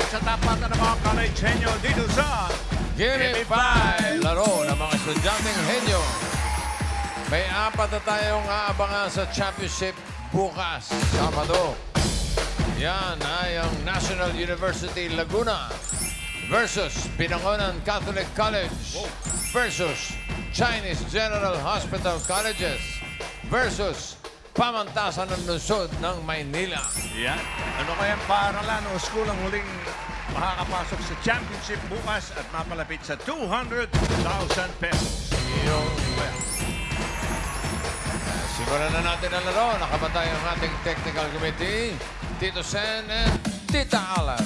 sa tapatan ng mga Colegenyo dito sa Gimme 5! Laro ng mga estudyanteng henyo. May 4 na tayong aabangan sa championship bukas, Sabado. Yan ay ang National University Laguna versus Binangonan Catholic College versus Chinese General Hospital Colleges versus Pamantasan ng Lungsod ng Maynila. Yan. Ano kayang paaralan o school ang huling makakapasok sa championship bukas at mapalapit sa 200,000 pesos? Simulan na natin ang laro. Nakabantay ang ating technical committee, Tito Sen and Tita Alan.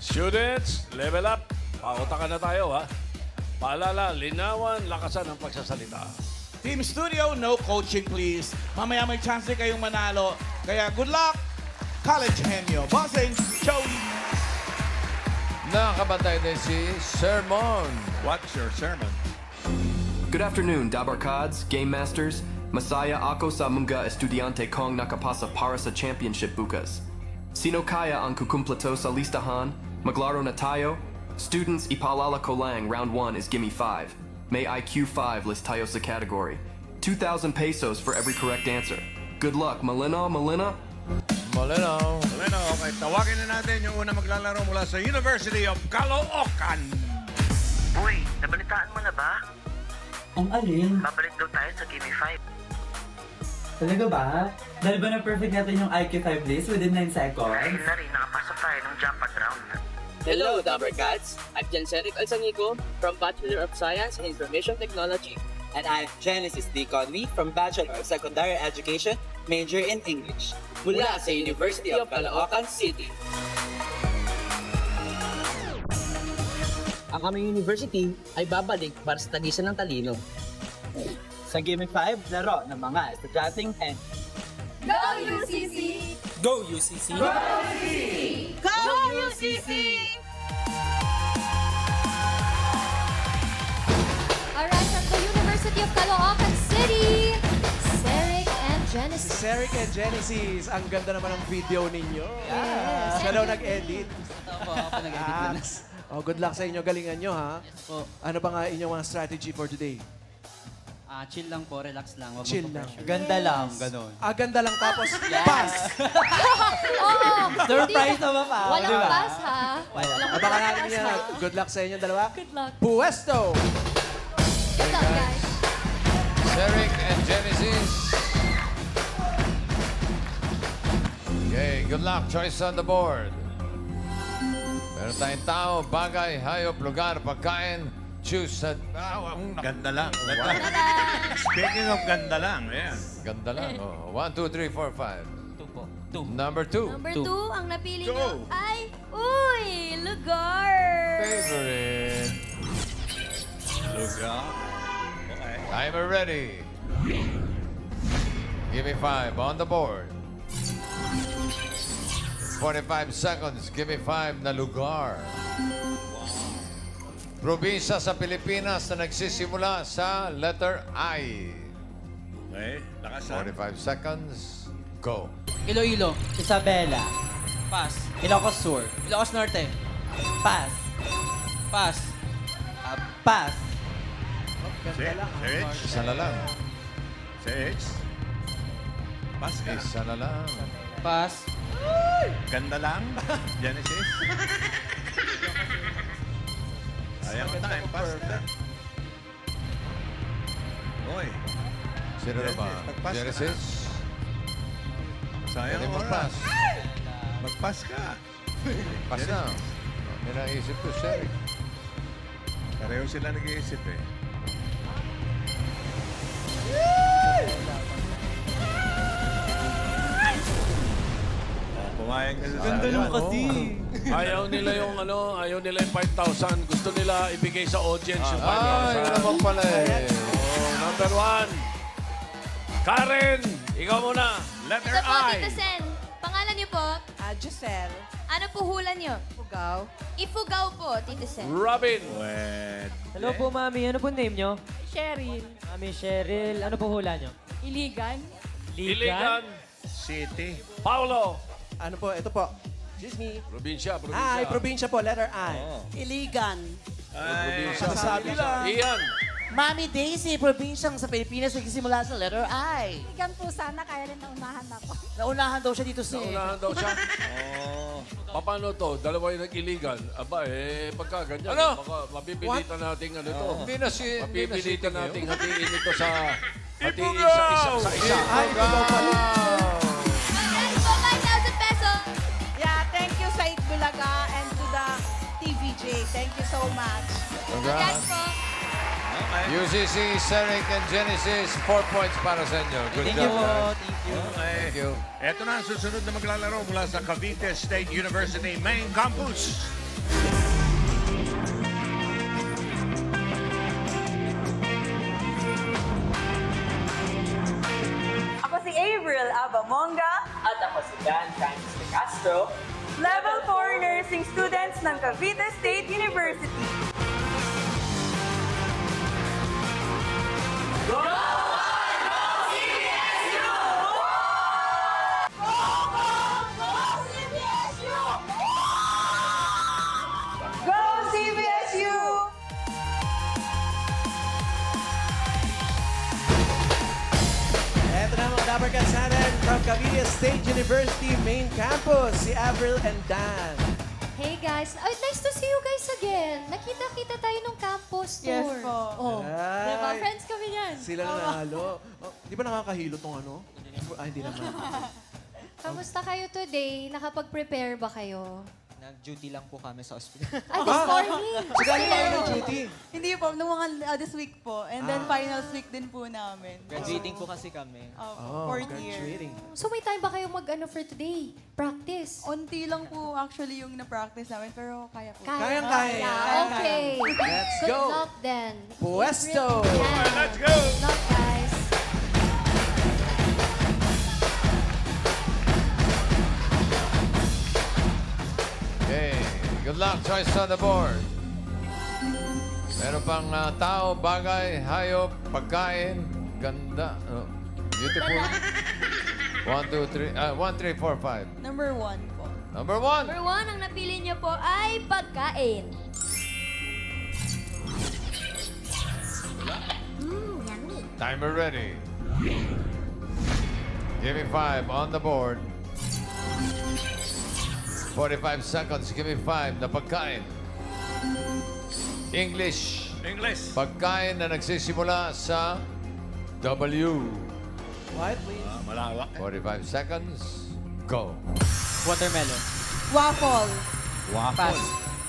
Students, level up. Pautakan na tayo, ha? Paalala, linawan, lakasan ang pagsasalita. Team Studio, no coaching please. Mamaya may chance kayong manalo. Kaya good luck, College Henyo. Bossing, Joey. Nakabantay din si Sermon. What's your sermon? Good afternoon, Dabarkads, Game Masters. Masaya ako sa mga estudiante kong nakapasa para sa championship bukas. Sino kaya ang kukumpleto sa listahan? Maglaro na tayo? Students, ipaalala ko lang, round 1 is Gimme 5. May IQ 5 list tayo sa category. 2,000 pesos for every correct answer. Good luck, Malino. Malino. Malino, okay. Tawagin na natin yung una maglalaro mula sa University of Caloocan. Uy, nabalitaan mo na ba? Ang alin? Babalik daw tayo sa Gimme 5. Talaga ba? Dahil ba na-perfect natin yung IQ 5 list within 9 seconds? Dahil na rin, nakapasok tayo ng jackpot round. Hello, Dabarkads. I'm Janseric Alsangico from Bachelor of Science in Information Technology. And I'm Genesis D. Conley from Bachelor of Secondary Education, major in English. Mula sa University of Caloocan City. Ang aming university ay babalik para sa tagisan ng talino. Sa Gimme 5, laro ng mga estudyanteng hen. Go UCC! Go UCC! Go UCC! Go UCC! Alright, from the University of Caloocan City, Seric and Genesis. Seric and Genesis, ang ganda naman ng video ninyo. Yes. Siya daw nag-edit. Ako nag-edit Oh, good luck sa inyo. Galingan nyo, ha? Yes po. Ano ba nga inyong mga strategy for today? Chill lang po, relax lang. Wag Chill mo lang. pressure. Ganda lang, ganun. Ganda lang tapos pass. Oo. Surprise naman pa. Walang Diba? pass, ha? Wala. Abangan natin yan. Good luck sa inyo dalawa. Good luck. Puesto! Good luck, guys. Seric and Genesis. Okay, good luck. Choice on the board. Meron tayong tao, bagay, hayop, lugar, pagkain. Choose sa... Ganda lang. Speaking of ganda lang, ayan. Ganda lang. Oh. 1, 2, 3, 4, 5. 2 po. 2. Number 2. Number 2, ang napili Go. nyo ay... Uy! Lugar! Favorite. Lugar. Okay. Timer ready. Give me 5 on the board. 45 seconds. Give me 5 na lugar. Probinsya sa Pilipinas na nagsisimula sa letter I. Okay. Lakasan. 45 seconds. Go. Iloilo. Isabela. Pass. Ilocos Sur. Ilocos Norte. Pass. Pass. Pass. Six. Isa na lang. 6. Pass ka. Isa na lang. Pass. Ganda lang. Genesis. Ayan ka time. Pass ka. Oy. Sino na ba? Mag-pass ka. Genesis? Sayang Pwede oras. mag-pass. Mag-pass ka. Pass na. May naisip ko, Seric. Pareho sila nag-iisip eh. Pumayag ka sa Ganda nung kasi. Ayaw nila yung ayaw nila yung 5,000. Gusto nila ibigay sa audience yung 5,000. Yun naman pala eh. Oh, number 1. Karen, ikaw muna. Letter Ito po, I. Tita Sen. Pangalan niyo po? Giselle. Ano po hula niyo? Pugaw. Ifugao po, Tita Sen. Robin. Wait. Hello po, Mami. Ano po name nyo? Cheryl. Mami Cheryl. Ano po hula nyo? Iligan. Iligan. City. Paulo. Ano po? Ito po. Excuse me. Probinsya. Hi, probinsya po. Letter I. Iligan. Probinsya. Sabi lang. Ian. Mami Daisy, probinsyang sa Pilipinas nagsisimula sa letter I. Iligan po sana, kaya rin naunahan ako. Naunahan daw siya dito sa... Naunahan daw siya. Paano to? Dalawa yung nag-iligan. Aba, pagka ganyan, Ano? baka mapipilitan natin ano to. Hindi na si... Mapipilitan natin hatiin ito sa... Hatiin Ipugaw! sa isa. Ay, ito daw pala. Yes po, 5,000 pesos. Yeah, thank you sa Itbulaga and to the TVJ. Thank you so much. Congrats po. UCC, Ceric, and Genesis, 4 points para sa inyo. Good Thank job, you po. guys. Thank you. Thank you. Ito na ang susunod na maglalaro mula sa Cavite State University Main Campus. Ako si Avril Abamonga, At ako si Dan Francis de Castro. Level 4 Nursing Students ng Cavite State University. Go CBSU! Eto na mga Dapper Cats natin from Cavite State University Main Campus, si Avril and Dan. Hey guys, nice to see you guys again. Nakita-kita tayo nung campus tour. Yes po. Oh, Ay. diba? Friends kami yan. Sila na nanalo. Oh, di ba nakakahilo tong ano? Ay, hindi naman. Kamusta kayo today? Nakapag-prepare ba kayo? Nag-duty lang po kami sa ospital. Ah, this morning. So, galing kayo ng duty. Hindi po, nung mga this week po. And then finals week din po namin. Graduating po kasi kami. Oh, Fourth year. graduating. So may time ba kayo mag-ano for today? Practice? Unti lang po actually yung na-practice namin, pero kaya po. Kayang-kaya. Okay. Let's Good go. luck then. Puesto. Yeah. Let's go! Good luck, guys. Okay. Good luck. Choice on the board. Meron pang tao, bagay, hayop, pagkain, ganda. Oh, beautiful. 1, 2, 3. 1, 3, 4, 5. Number 1 po. Number 1. Number 1, ang napili niyo po ay pagkain. Yummy. Timer ready. Give me 5 on the board. 45 seconds. Give me 5 na pagkain. English. English. Pagkain na nagsisimula sa W. What, please? Malawak. 45 seconds. Go. Watermelon. Waffle. Waffle.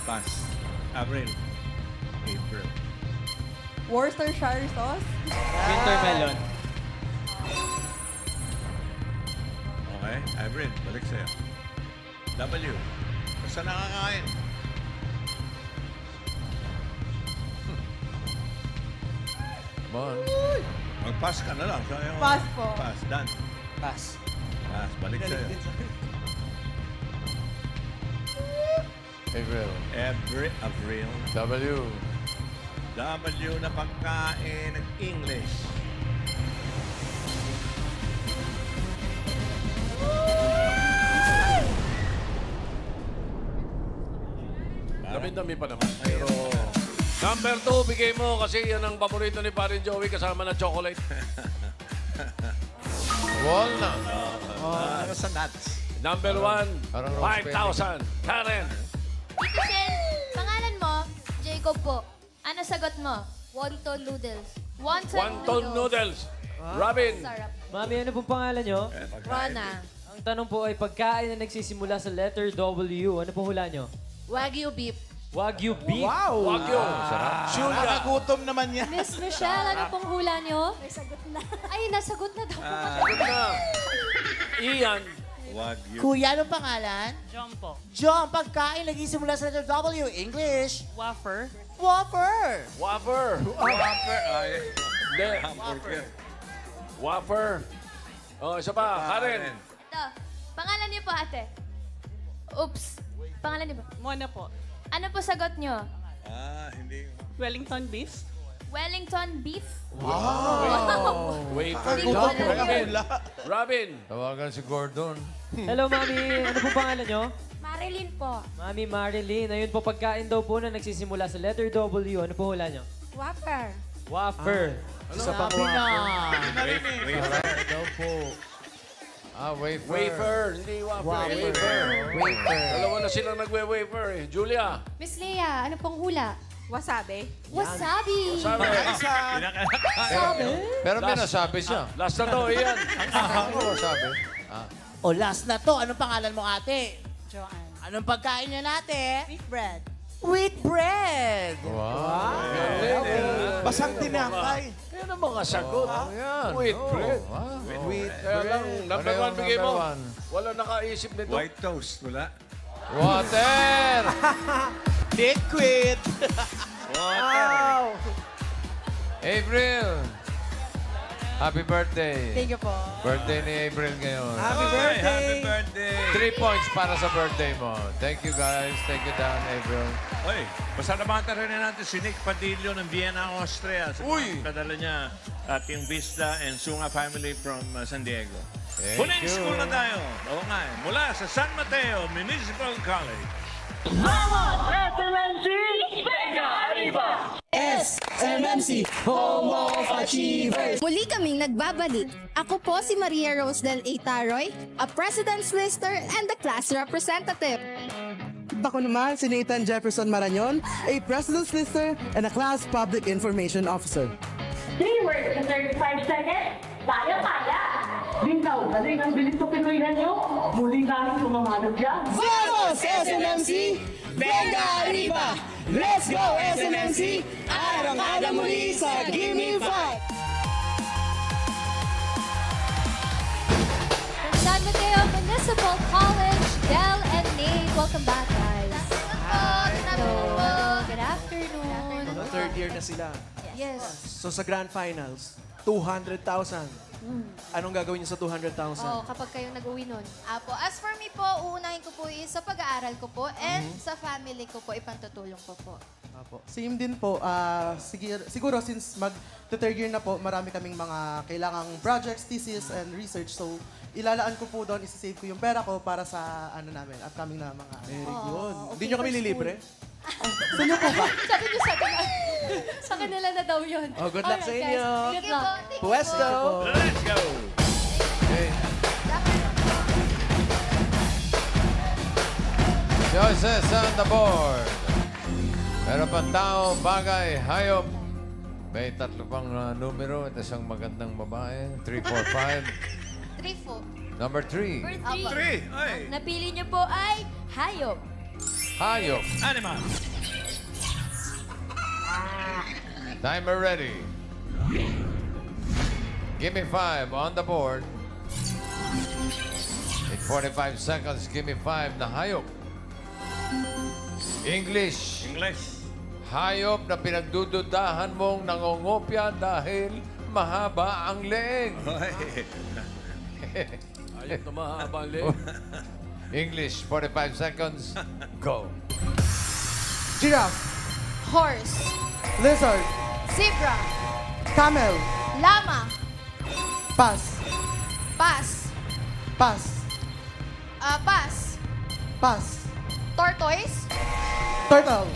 Pass. Avril. April. Worcestershire sauce. Wintermelon. Okay. Avril, balik sa'yo. W. Basta nakakain. Come on. Mag-pass ka na lang. Sayang. Pass po. Pass. Done. Pass. Pass. Balik sa'yo. April. Avril. W. W na pagkain ng English. Dami-dami pa naman. Pero... Number 2, bigay mo kasi yan ang paborito ni Parin Joey kasama ng chocolate. Walnut. Para sa nuts. Number 1, Parang 5,000. Karen. Tito Sen, pangalan mo, Jacob po. Ano sagot mo? Wonton noodles. Wonton noodles. Robin. Sarap. Mami, ano pong pangalan nyo? Rona. Ang tanong po ay pagkain na nagsisimula sa letter W. Ano po hula nyo? Wagyu beef. Wagyu beef. Wow! Wagyu. Julia. Nakagutom naman yan. Miss Michelle, ano pong hula nyo? Nasagot na. Ay, nasagot na daw. Good na. Ian. Wagyu. Kuya, anong pangalan? John po. John, pagkain nagsisimula sa letter W. English. Wafer. Wafer. Wafer. Wafer. Ay. Hindi. Hamburger. Wafer. Oh, isa pa. Karen. Ito, pangalan niyo po, ate. Oops. Pangalan niyo ba? Mona po. Ano po sagot niyo? Hindi. Wellington beef. Wellington beef? Wait. Hindi ko alam. Robin. Tawagan si Gordon. Hello, Mami. Ano po pangalan nyo? Marilyn po. Mami Marilyn, ayun po pagkain daw po na nagsisimula sa letter W. Ano po hula nyo? Wafer. Wafer. Isa pang wafer. Wafer daw po. Wafer. Wafer, hindi wafer. Wafer. Dalawa na silang nagwe-wafer eh. Julia. Miss Leia, ano pong hula? Wasabi. Wasabi. Sabi. Pero may nasabi siya. Last na to, iyan. Ano sabi? O last na to, anong pangalan mo ate? Joanne. Anong pagkain niya natin? Beef bread. Wheat bread! Wow. Basang tinapay. Yan ang mga sagot. Yan. Wheat bread. Wow. Kaya lang, number Ano yung one bigay mo. number one? Wala nakaisip nito. White toast, wala. Water! Liquid. Water. April! Happy birthday. Thank you po. Birthday ni April ngayon. Happy Oy, birthday! Happy birthday. 3 points para sa birthday mo. Thank you guys. Thank you down, April. Oy, pasalamatan rin natin si Nick Padillo ng Vienna, Austria. Uy! Padala niya ating Vista and Sunga family from San Diego. Thank Huling you. school na tayo. Oo nga, mula sa San Mateo Municipal College. SMMC, Home of Achievers! Muli kaming nagbabalik. Ako po si Maria Rose Del A. Taroy, a President's Lister and the class representative. Ako naman si Nathan Jefferson Marañon, a President's Lister and a Class Public Information Officer. 3 words in 35 seconds. Kaya-kaya. Bingkaw, galing ang bilis ko Pinoy-han nyo. Muli namin kumamanod yan. Vamos, SMMC! Venga arriba! Let's go, SMMC! Arang-arang muli sa Gimme 5! From San Mateo Municipal College, Del and Nate. Welcome back, guys. Hello. Good afternoon. Mga third year na sila. Yes. So sa Grand Finals, 200,000. Anong gagawin niyo sa 200,000? Oh, kapag kayong nag-uwi nun. Apo, as for me po, uunahin ko po is sa pag-aaral ko po and sa family ko po, ipantutulong ko po. Apo. Same din po. Siguro since mag-third year na po, marami kaming mga kailangang projects, thesis, and research. So, ilalaan ko po doon, isi-save ko yung pera ko para sa ano namin, upcoming na mga... Very good. Hindi nyo kami lilibre? Sa inyo po ba? Sabi niyo sa kanila na daw yun. Oh, good luck sa inyo. Good luck. Puesto! Let's go! Choices on the board. Meron pang tao, bagay, hayop. May tatlo pang numero at isang magandang babae. 3, 4, 5. 3 po. Number 3. Apo. 3. Ay. Napili niyo po ay hayop. Hayop. Animal. Timer ready. Give me 5 on the board. In 45 seconds, give me 5 na hayop. English. Hayop na pinagdududahan mong nangongopya dahil mahaba ang leeg. Hayop na mahaba ang leeg. English, 45 seconds. Go. Giraffe. Horse. Lizard. Zebra. Camel. Llama. Pass. Pass. Pass. Pass. Pass. Tortoise. Turtle.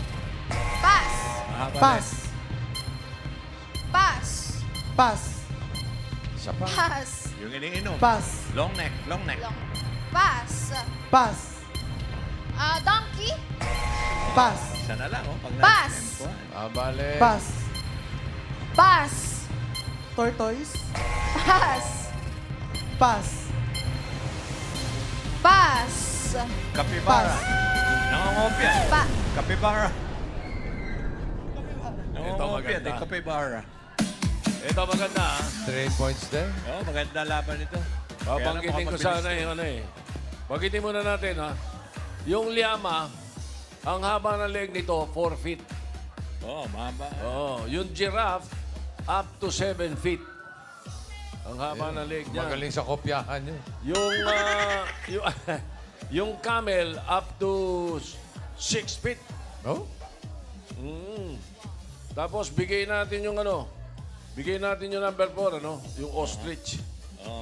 Pass. Pass. Pass. Pass. Isa pa. Pass. Yung iniinom. Pass. Long neck, long neck. Pass. Pass. Donkey. Pass. Isa na lang, oh. Pag Pass. Bale. Pass. Pass. Tortoise. Pass. Pass. Pass. Kapibara. Nangongopya. Kapibara. Ito Nangongopya, maganda. kapibara. Ito maganda, ha? 3 points din. Oh, maganda laban ito. Babanggitin ko sana Banggitin muna natin, ha? Yung llama, ang haba ng leg nito, 4 feet. Oh, mahaba. Oh, yung giraffe, up to 7 feet. Ang haba ng leg niya. Magaling sa kopyahan yun. Yung camel, up to 6 feet. Oh? Tapos, bigay natin yung bigay natin yung number 4, Yung ostrich.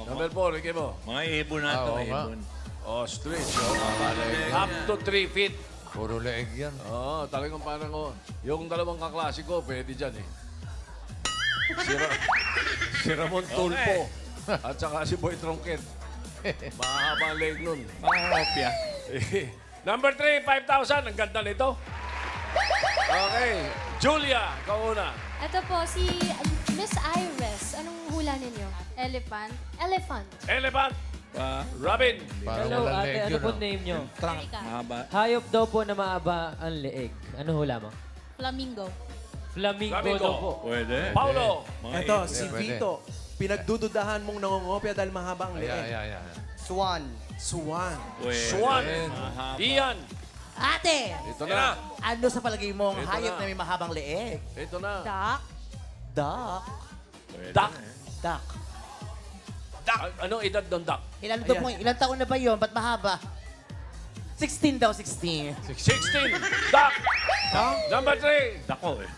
Number 4, ikay mo. Mga ibon na ito, Oo nga. ibon. Ostrich. Up to 3 feet. Puro leeg yan. Oo, talagang parang yung dalawang kaklase ko, pwede dyan eh. Si Ramon Tulpo at saka si Boy Tronquet. Mahaba ang leg nun. Mga kopya. Number 3, 5,000. Ang ganda nito. Okay. Julia, ikaw una. Ito po, si Miss Iris. Anong hula ninyo? Elephant. Elephant. Elephant. Robin. Hello, ate. Ano po name nyo? Trunk. Mahaba. Hayop daw po na maaba ang leeg. Ano hula mo? Flamingo. Flamingo Flamingo. daw po. Pwede. Paulo. Ito, si Vito. Pinagdududahan mong nangongopya dahil mahaba ang leeg. Swan. Swan. Swan. Ian. Ate! Ito na. Ano sa palagay mong Ito hayop na. na may mahabang leeg? Ito na. Duck. Duck. Duck. Duck. Duck. Anong edad ng duck? Ilan taon na ba yun? Ba't mahaba? 16 daw, 16. 16. Duck. Number 3. Dako eh.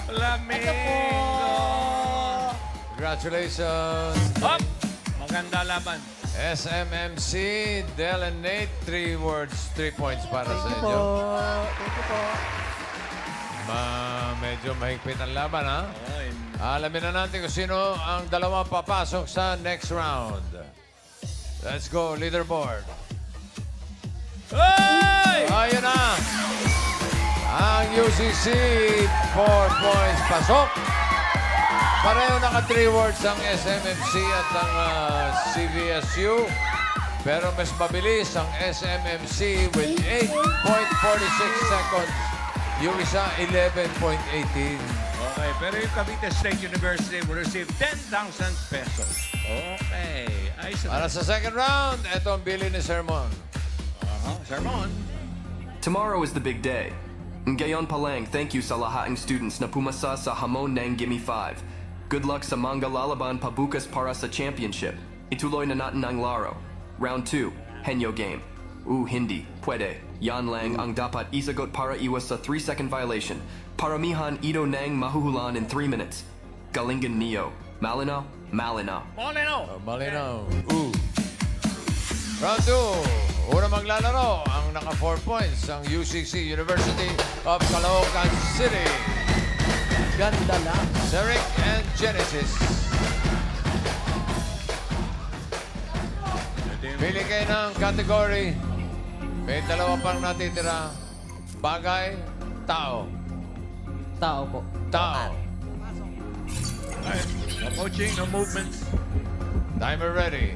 Flamingo. Congratulations. Up. Maganda laban. SMMC, Del and Nate, 3 words, 3 points para sa inyo. Thank you po. Medyo mahigpit ang laban, ha? Alamin na natin kung sino ang dalawang papasok sa next round. Let's go, leaderboard. Hey! Ayun na! Ang UCC, 4 points pasok. Pareho naka 3 words ang SMMC at ang CVSU. Pero mas mabilis ang SMMC with 8.46 seconds. Yung isa, 11.18. Okay, pero yung Cavite State University will receive 10,000 pesos. Okay. Ayos na. Para sa second round, ito ang bili ni Sermon. Sermon. Tomorrow is the big day. Ngayon pa lang, thank you sa lahating students na pumasa sa hamon ng Gimme 5. Good luck sa mga lalaban pabukas para sa championship. Ituloy na natin ang laro. Round 2, Henyo game. Hindi, pwede. Yan lang ang dapat isagot para iwas sa 3-second violation. Paramihan ito nang mahuhulan in 3 minutes. Galingan niyo. Malinaw? Malinaw. Malinaw. Round 2. Una maglalaro ang naka 4 points ang UCC University of Caloocan City. Ganda lang. Ceric and Genesis. Pili kayo ng category. May dalawa pang natitira. Bagay, tao. Tao po. Tao. No coaching, no movements. Timer ready.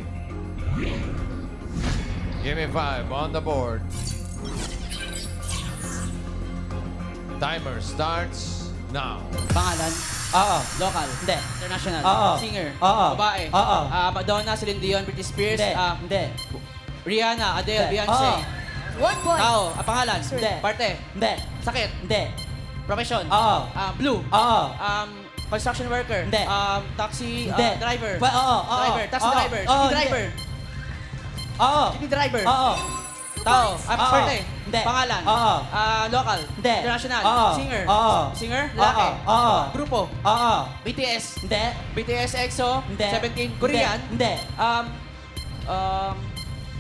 Give me 5 on the board. Timer starts now. Pangalan? Local? Hindi. International? Singer? Babae? Madonna, Celine Dion, Britney Spears? Hindi. Rihanna, Adele, Beyonce? 1 point. Tao? Pangalan? Hindi. Parte? Hindi. Sakit? Hindi. Profession? Blue? Construction worker? Hindi. Taxi Hindi. driver? Driver. Taxi driver? Oo. City driver? City driver? Tao? Parte? Hindi. Pangalan? Local? Hindi. International? Singer? Singer? Oo. Lalaki? Oo. Grupo? Oo. BTS? Hindi. BTS, EXO? Hindi. 17? Korean? Hindi.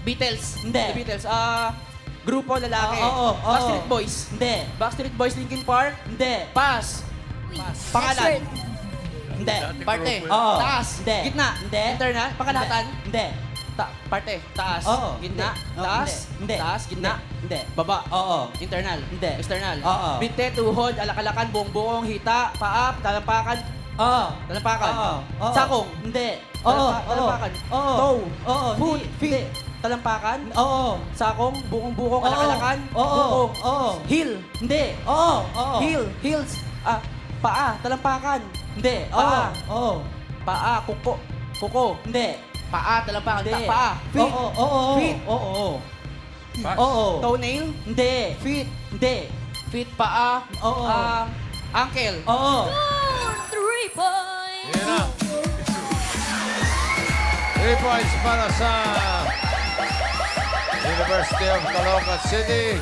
Beatles? Hindi. The Beatles? Grupo, lalaki? Oo. Backstreet Boys? Hindi. Backstreet Boys, Linkin Park? Hindi. Pass. Pangalan? Hindi. Parte? Oo. Taas? Hindi. Gitna? Hindi. Internal? Pangkalahatan? Hindi. Parte? Taas? Oo. Gitna? Hindi. Taas? Hindi. Taas? Gitna? Hindi. Baba? Oo. Internal? Hindi. External? Oo. Binte, tuhod, alakalakan, buong-buong, hita, paa, talampakan? Oo. Talampakan? Oo. Sakong? Hindi. Oo. Talampakan? Oo. Toe? Oo. Foot? Hindi. Feet? Talampakan? Oo. Sakong? Buong-buong, alakalakan? Oo. Bukong? Oo. Heel? Hindi. Oo. Oo. Heel? Heels? Paa? Talampakan? Hindi. Paa? Oo. Paa? Kuko? Kuko? Hindi. Paa? Talampakan? Hindi. Paa? Feet? Oo. Feet? Oo. Pass. Oo. Toenail? Hindi. Feet? Hindi. Feet? Paa? Oo. Ankle? Oo. 3 points. Yan na. 3 points para sa University of Caloocan City.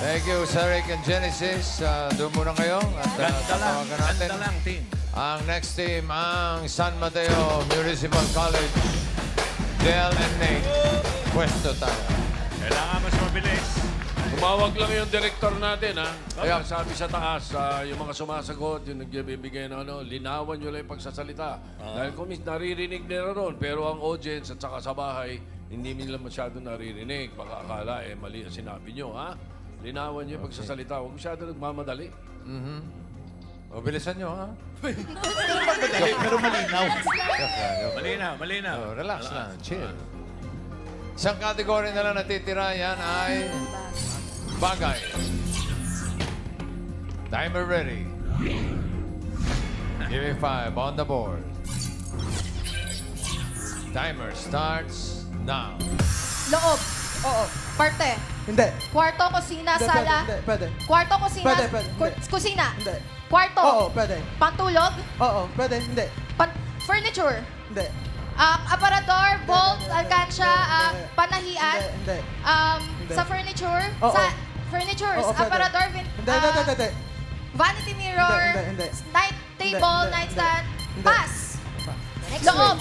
Thank you, Ceric and Genesis. Doon muna kayo. At Ganda lang. tatawagan natin Ganda lang, team. Ang next team, ang San Mateo Municipal College. Del and Nate. Pwesto tayo. Kailangan mas mabilis. Tumawag lang yung director natin, ha? Kaya sabi sa taas, yung mga sumasagot, yung nagbibigay ng linawan nyo lang yung pagsasalita. Dahil kung naririnig nila ron, pero ang audience at saka sa bahay, hindi nila masyado naririnig. Baka akala, mali ang sinabi nyo, ha? Linawan nyo yung pagsasalita. Huwag masyado nagmamadali. O, bilisan nyo, ha? Madali, pero malinaw. Malinaw. Oh, relax lang, chill. Isang kategory na lang natitira, yan ay bagay. Timer ready. Give me 5 on the board. Timer starts now. Loob. Oo. Parte. Hindi. Kwarto, kusina, Hindi, sala. pwede. Kwarto, kusina. Pwede. Kusina. Hindi. Kwarto. Oo, pwede. Pantulog. Oo, pwede. Hindi. Furniture. Hindi. Aparador, bolt, alkansya, panahian. Hindi. Sa furniture. Oo. Sa furnitures, Oo, pwede. aparador, Hindi. vanity mirror, Hindi. night table, Hindi. nightstand. Hindi. Pass. Loob.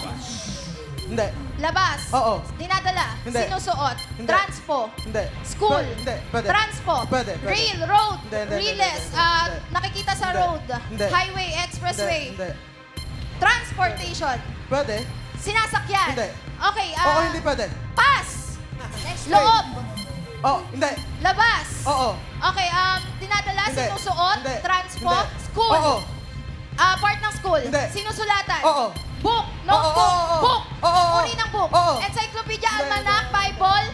Hindi. Labas. Oo. Dinadala. Hindi. Sinusuot. Hindi. Transpo. Hindi. School. Hindi. Pwede. Transpo. Pwede. Rail. Road. Hindi. Riles. Nakikita sa Hindi. road. Hindi. Highway. Expressway. Hindi. Transportation. Pwede. Sinasakyan. Hindi. Okay. Oo, hindi pwede. Pass. Loob. Oo, hindi. Labas. Oo. Okay. Dinadala. Hindi. Sinusuot. Hindi. Transpo. Hindi. School. Oo. Part ng school. Hindi. Sinusulatan. Oo. Book. Notebook. Oo. Book. Oo. Uri ng book. Oo. Encyclopedia, almanac, Bible,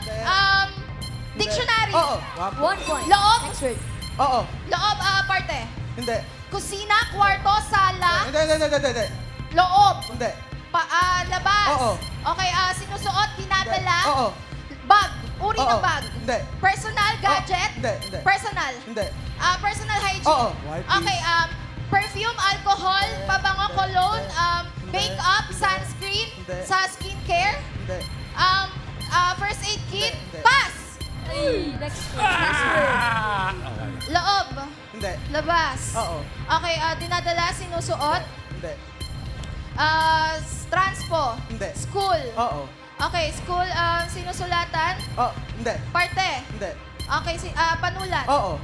dictionary. Oo. 1 point. Loob. Next word. Oo. Loob, parte. Hindi. Kusina, kwarto, sala, Hindi. loob. Hindi. Labas. Oo. Okay, sinusuot, dinadala. Oo. Bag. Uri Oo. ng bag. Hindi. Personal, gadget. Hindi. Personal. Hindi. Personal hygiene. Oo. Okay, perfume, alcohol, pabango, cologne, make-up, sunscreen, Hindi. sa skincare, Hindi. first aid kit, Hindi. pass! Next word. Next word. Loob, Hindi. labas. Oo. Okay, dinadala, sinusuot, Hindi. transpo, Hindi. school. Oo. Okay, school, sinusulatan, Oo. Hindi. parte. Hindi. Okay, panulat. Oo.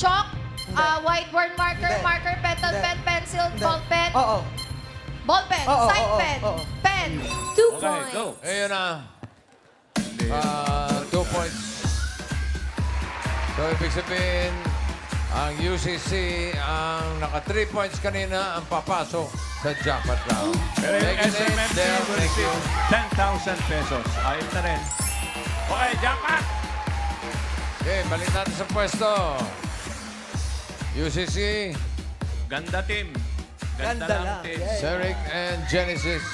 Chalk, Hindi. whiteboard marker, Hindi. marker, pencil, Hindi. pen, pencil, Hindi. ball pen, Oo. ball pen, Oo, side oo, pen, oo. pen. 2 Okay, points. go. Ayun na. 2 points. So, ibig sabihin, ang UCC, ang naka 3 points kanina, ang papasok sa jackpot round. Pero yung Thank you, Nate. SMFC Del, will thank you. receive 10,000 pesos. Ayos na rin. Okay, jackpot! Okay, balik natin sa pwesto. UCC, Ganda team. Ganda lang lang. team. Yeah. Ceric and Genesis.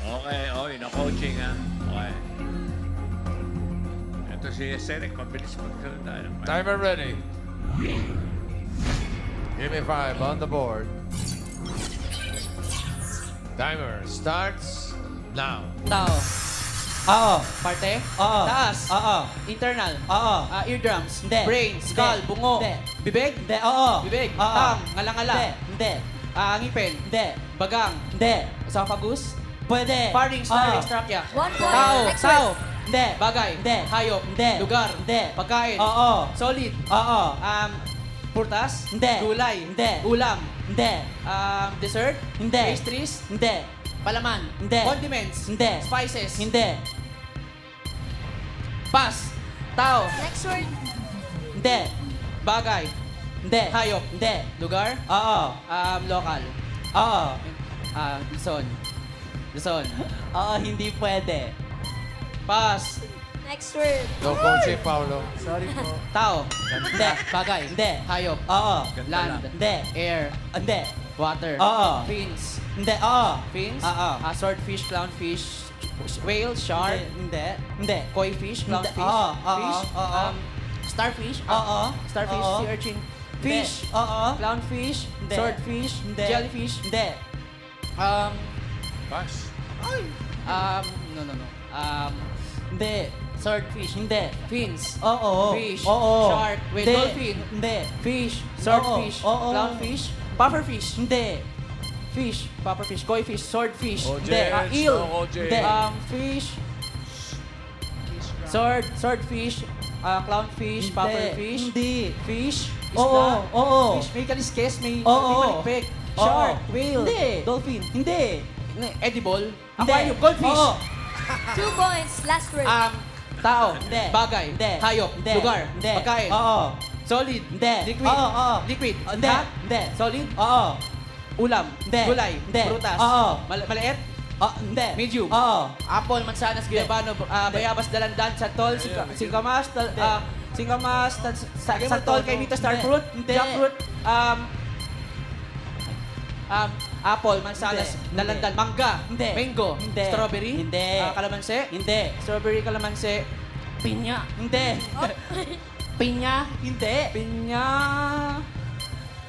Okay, na-coaching ha. Okay. Ito si Ceric, mabilis magsalita. Timer ready. Give me 5 on the board. Timer starts now. Tao. Oo. Parte. Oo. Taas. Oo. Internal. Oo. Eardrums. Hindi. Brain. Skull. Hindi. Bungo. Hindi. Bibig. Hindi. Oo. Bibig. Oo. Tang. Ngala-ngala. Hindi. Ngipin. Hindi. Bagang. Hindi. Esophagus. Pwede. Pharynx. Oo. Larynx. Trachea. 1 point. Tao. Next Tao. word. Hindi. Bagay. Hindi. Hayop. Hindi. Lugar. Hindi. Pagkain. Oo. Solid. Oo. Prutas. Hindi. Gulay. Hindi. Ulam. Hindi. Dessert. Hindi. Pastries. Hindi. Palaman. Hindi. Condiments. Hindi. Spices. Hindi. Pass. Tao. Next word. Hindi. Bagay. Hindi. Hayop. Hindi. Lugar. Oo. Local. Oo. Luzon. Luzon. Oo, hindi pwede. Pass. Next word. No coaching, Paolo. Sorry po. Tao. Hindi. Bagay. Hindi. Hayop. Oo. Land. Hindi. Air. Hindi. Water. Oo. Fins. Hindi. Oo. Fins. Oo. Swordfish, clownfish, whale, shark, Hindi. Hindi. koi fish, clownfish, Oo. fish, Oo. starfish, Oo. starfish, Oo. sea urchin, Hindi. fish, Oo. clownfish, Hindi. swordfish, Hindi. jellyfish, Hindi. Pass. no. Hindi. Swordfish, Hindi. fins, Oo. fish, Oo. shark, wait, Hindi. dolphin, Hindi. fish, swordfish, Oo. clownfish, Pufferfish. Hindi. Fish. Pufferfish. Koi fish. Swordfish. Hindi. Ojets, Eel. no, ojets. Hindi. Fish. Swordfish. Clownfish. Pufferfish. Hindi. Fish. Oo, oo. Fish. May kaliskes. May Oo. malikpik. Oo. Shark. Whale. Hindi. Dolphin. Hindi. Edible. Hindi. Aquarium. Goldfish. Oo. 2 points. Last word. Tao. Hindi. Bagay. Hindi. Hayop. Hindi. Lugar. Hindi. Pagkain. Oo. Solid. Hindi. Liquid. Oo, oo. Liquid. Hindi. Hot. Hindi. Solid. Oo. Ulam. Hindi. Gulay. Hindi. Prutas. Oo. Maliit. Hindi. Medium. Oo. Apple, mansanas, guyabano, bayabas, dalandan, santol, singkamas, singkamas, santol, kainita, starfruit, jackfruit, apple, mansanas, dalandan, mangga, mango, strawberry, kalamansi, strawberry, kalamansi, pinya, pinya, pinya,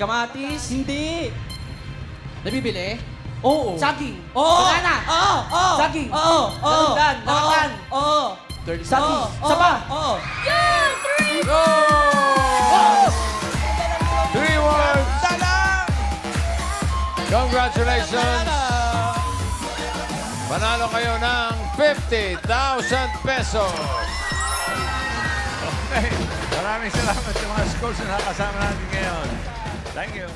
kamatis, nabibili, saging, banana, saging, dalandan, dalandan, saging, saba, Yun! 3 Go! 3 words. Congratulations! Panalo kayo ng 50,000 pesos. Okay. Maraming salamat sa mga schools na nakasama natin ngayon. Thank you.